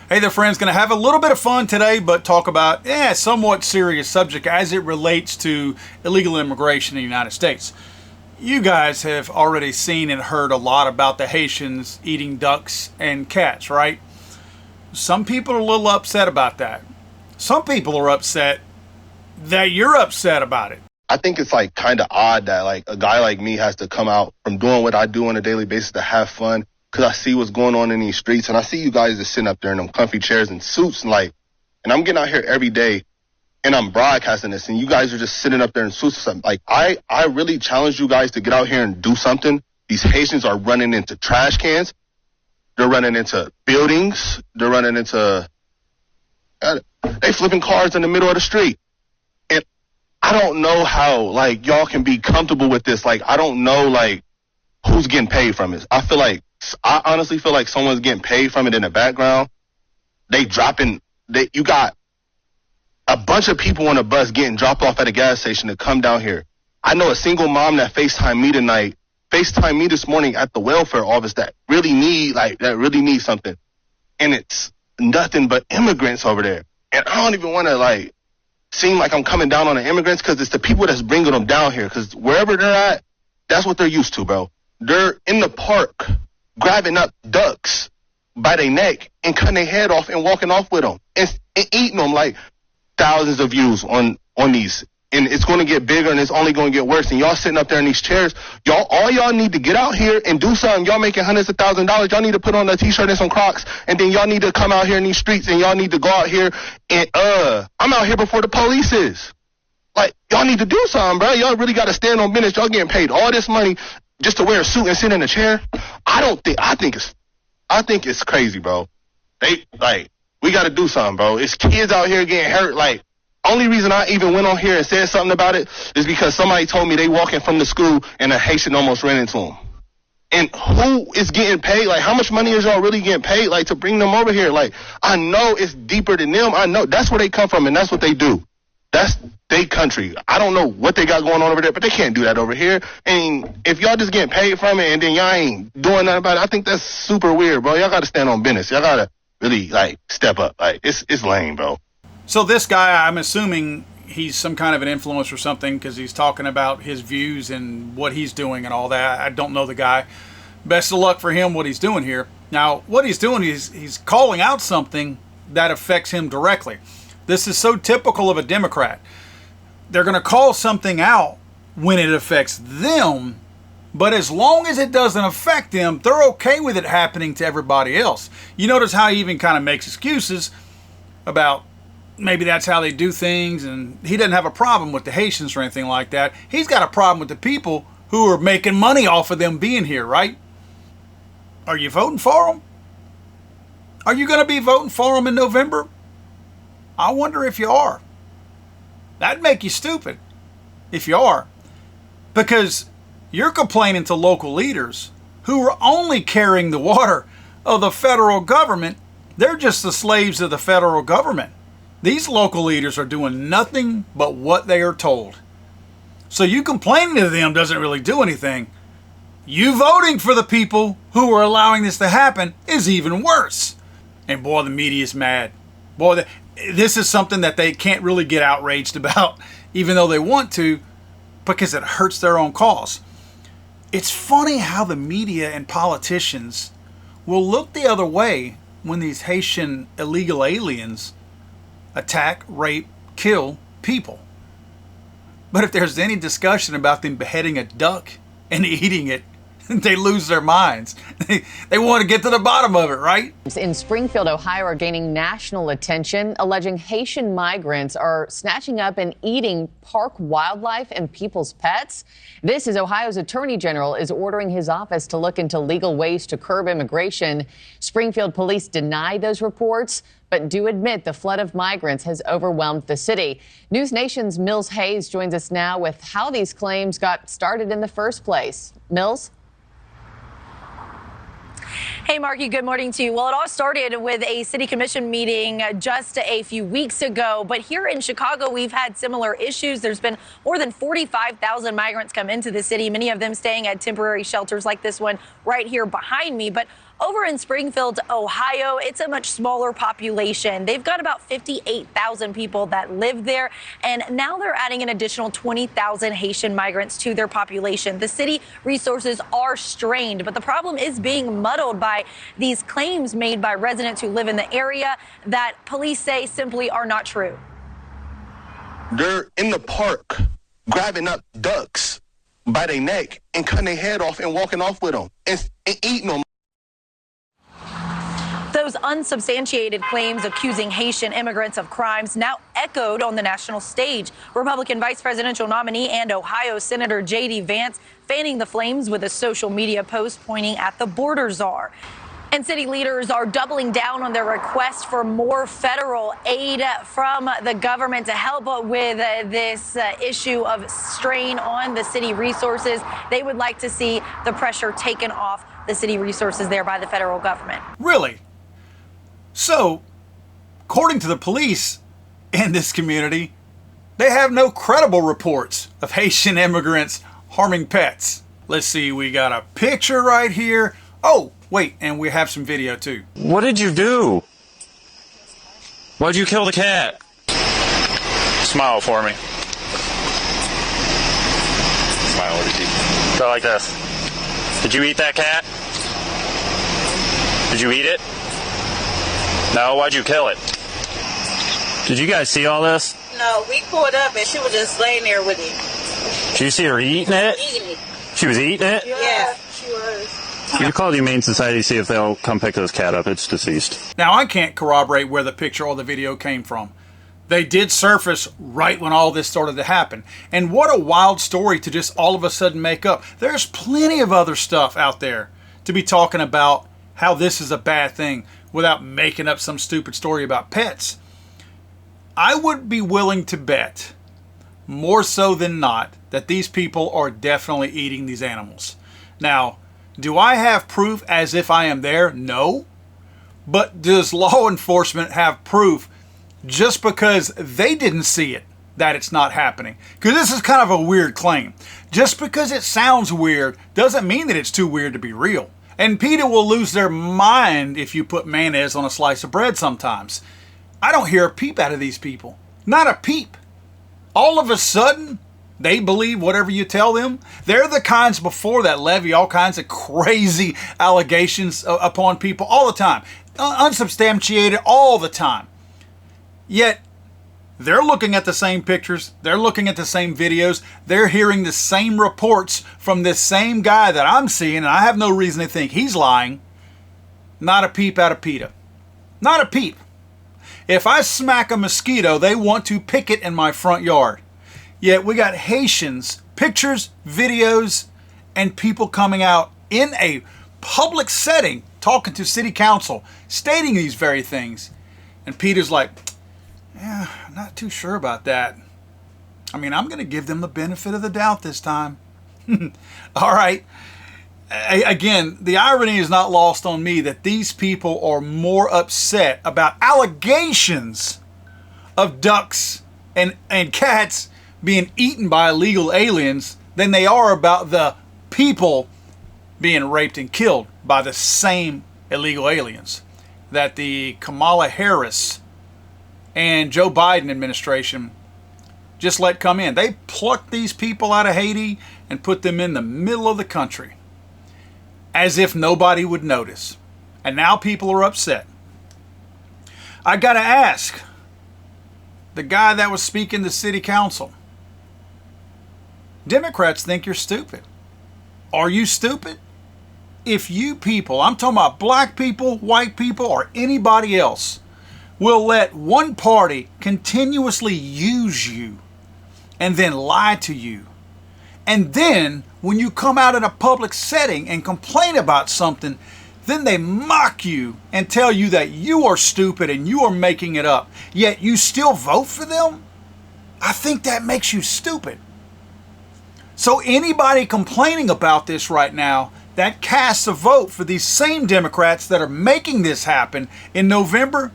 Hey there, friends. Going to have a little bit of fun today, but talk about somewhat serious subject as it relates to illegal immigration in the United States. You guys have already seen and heard a lot about the Haitians eating ducks and cats, right? Some people are a little upset about that. Some people are upset that you're upset about it. I think it's like kind of odd that like a guy like me has to come out from doing what I do on a daily basis to have fun, because I see what's going on in these streets, and I see you guys just sitting up there in them comfy chairs and suits, and I'm getting out here every day and I'm broadcasting this, and you guys are just sitting up there in suits or something. Like, I really challenge you guys to get out here and do something. These Haitians are running into trash cans. They're running into buildings. They're running into, they flipping cars in the middle of the street. And I don't know how, like, y'all can be comfortable with this. Like, I don't know, like, who's getting paid from it. I honestly feel like someone's getting paid from it in the background. You got a bunch of people on a bus getting dropped off at a gas station to come down here. I know a single mom that FaceTimed me this morning at the welfare office that really need something. And it's nothing but immigrants over there. And I don't even want to seem like I'm coming down on the immigrants, because it's the people that's bringing them down here. Because wherever they're at, that's what they're used to, bro. They're in the park grabbing up ducks by their neck and cutting their head off and walking off with them and eating them. Like, thousands of views on these, and it's going to get bigger, and it's only going to get worse. And y'all sitting up there in these chairs, all y'all need to get out here and do something. Y'all making hundreds of thousands of dollars. Y'all need to put on a t-shirt and some Crocs, and then y'all need to come out here in these streets, and y'all need to go out here and I'm out here before the police is. Like, y'all need to do something, bro. Y'all really got to stand on business. Y'all getting paid all this money just to wear a suit and sit in a chair. I think it's crazy, bro. We got to do something, bro. It's kids out here getting hurt. Like, only reason I even went on here and said something about it is because somebody told me they walking from the school and a Haitian almost ran into them. And who is getting paid? Like, how much money is y'all really getting paid, like, to bring them over here? Like, I know it's deeper than them. I know that's where they come from, and that's what they do. That's their country. I don't know what they got going on over there, but they can't do that over here. And if y'all just getting paid from it and then y'all ain't doing nothing about it, I think that's super weird, bro. Y'all got to stand on business. Y'all got to really step up. It's lame, bro. So this guy, I'm assuming he's some kind of an influencer or something, because he's talking about his views and what he's doing and all that. I don't know the guy. Best of luck for him, what he's doing here. Now, what he's doing is he's calling out something that affects him directly. This is so typical of a Democrat. They're going to call something out when it affects them, but as long as it doesn't affect them, they're okay with it happening to everybody else. You notice how he even kind of makes excuses about maybe that's how they do things, and he doesn't have a problem with the Haitians or anything like that. He's got a problem with the people who are making money off of them being here, right? Are you voting for them? Are you going to be voting for them in November? I wonder if you are. That'd make you stupid if you are, because you're complaining to local leaders who are only carrying the water of the federal government. They're just the slaves of the federal government. These local leaders are doing nothing but what they are told. So you complaining to them doesn't really do anything. You voting for the people who are allowing this to happen is even worse. And boy, the media's mad. Boy, this is something that they can't really get outraged about, even though they want to, because it hurts their own cause. It's funny how the media and politicians will look the other way when these Haitian illegal aliens attack, rape, kill people. But if there's any discussion about them beheading a duck and eating it, they lose their minds. They want to get to the bottom of it, right? In Springfield, Ohio, are gaining national attention, alleging Haitian migrants are snatching up and eating park wildlife and people's pets. This is Ohio's Attorney General is ordering his office to look into legal ways to curb immigration. Springfield police deny those reports, but do admit the flood of migrants has overwhelmed the city. News Nation's Mills Hayes joins us now with how these claims got started in the first place. Mills? Hey, Marky, good morning to you. Well, it all started with a city commission meeting just a few weeks ago. But here in Chicago, we've had similar issues. There's been more than 45,000 migrants come into the city, many of them staying at temporary shelters like this one right here behind me. But Over in Springfield, Ohio, it's a much smaller population. They've got about 58,000 people that live there, and now they're adding an additional 20,000 Haitian migrants to their population. The city resources are strained, but the problem is being muddled by these claims made by residents who live in the area that police say simply are not true. They're in the park grabbing up ducks by their neck and cutting their head off and walking off with them and eating them. Those unsubstantiated claims accusing Haitian immigrants of crimes now echoed on the national stage. Republican vice presidential nominee and Ohio Senator J.D. Vance fanning the flames with a social media post pointing at the border czar. And city leaders are doubling down on their request for more federal aid from the government to help with this issue of strain on the city resources. They would like to see the pressure taken off the city resources there by the federal government. Really? So, according to the police in this community, they have no credible reports of Haitian immigrants harming pets. Let's see, we got a picture right here. Oh, wait, and we have some video too. What did you do? Why'd you kill the cat? Smile for me. Smile over teeth. Go like this. Did you eat that cat? Did you eat it? No, why'd you kill it? Did you guys see all this? No, we pulled up and she was just laying there with him. Did you see her eating it? Eating it. She was eating it? Yeah, she was. You call the Humane Society, see if they'll come pick this cat up. It's deceased. Now, I can't corroborate where the picture or the video came from. They did surface right when all this started to happen. And what a wild story to just all of a sudden make up. There's plenty of other stuff out there to be talking about how this is a bad thing without making up some stupid story about pets. I would be willing to bet, more so than not, that these people are definitely eating these animals. Now, do I have proof as if I am there? No. But does law enforcement have proof just because they didn't see it that it's not happening? Because this is kind of a weird claim. Just because it sounds weird doesn't mean that it's too weird to be real. And PETA will lose their mind if you put mayonnaise on a slice of bread sometimes. I don't hear a peep out of these people. Not a peep. All of a sudden, they believe whatever you tell them. They're the kinds before that levy all kinds of crazy allegations upon people all the time. Unsubstantiated all the time. Yet, they're looking at the same pictures. They're looking at the same videos. They're hearing the same reports from this same guy that I'm seeing, and I have no reason to think he's lying. Not a peep out of PETA. Not a peep. If I smack a mosquito, they want to pick it in my front yard. Yet we got Haitians, pictures, videos, and people coming out in a public setting, talking to city council, stating these very things. And PETA's like, yeah, I'm not too sure about that. I mean, I'm going to give them the benefit of the doubt this time. All right. Again, the irony is not lost on me that these people are more upset about allegations of ducks and cats being eaten by illegal aliens than they are about the people being raped and killed by the same illegal aliens that the Kamala Harris and Joe Biden administration just let come in. They plucked these people out of Haiti and put them in the middle of the country as if nobody would notice. And now people are upset. I got to ask the guy that was speaking to city council, Democrats think you're stupid. Are you stupid? If you people, I'm talking about black people, white people, or anybody else, will let one party continuously use you and then lie to you, and then when you come out in a public setting and complain about something, then they mock you and tell you that you are stupid and you are making it up, yet you still vote for them? I think that makes you stupid. So anybody complaining about this right now that casts a vote for these same Democrats that are making this happen in November,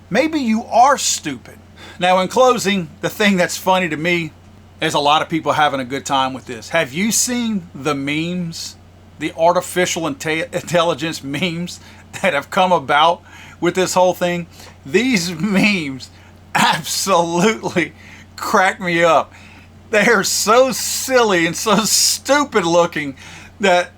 maybe you are stupid. Now, in closing, the thing that's funny to me is a lot of people having a good time with this. Have you seen the memes the artificial intelligence memes that have come about with this whole thing. These memes absolutely crack me up. They are so silly and so stupid looking that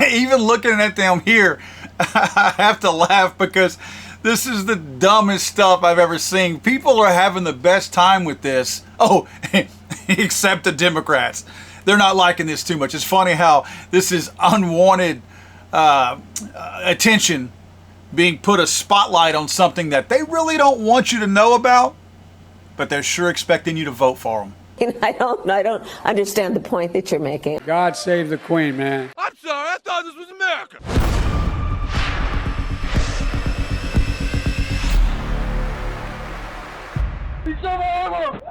even looking at them here, I have to laugh because this is the dumbest stuff I've ever seen. People are having the best time with this. Oh, except the Democrats. They're not liking this too much. It's funny how this is unwanted attention being put a spotlight on something that they really don't want you to know about, but they're sure expecting you to vote for them. I don't understand the point that you're making. God save the Queen, man. I'm sorry, I thought this was America. It's over.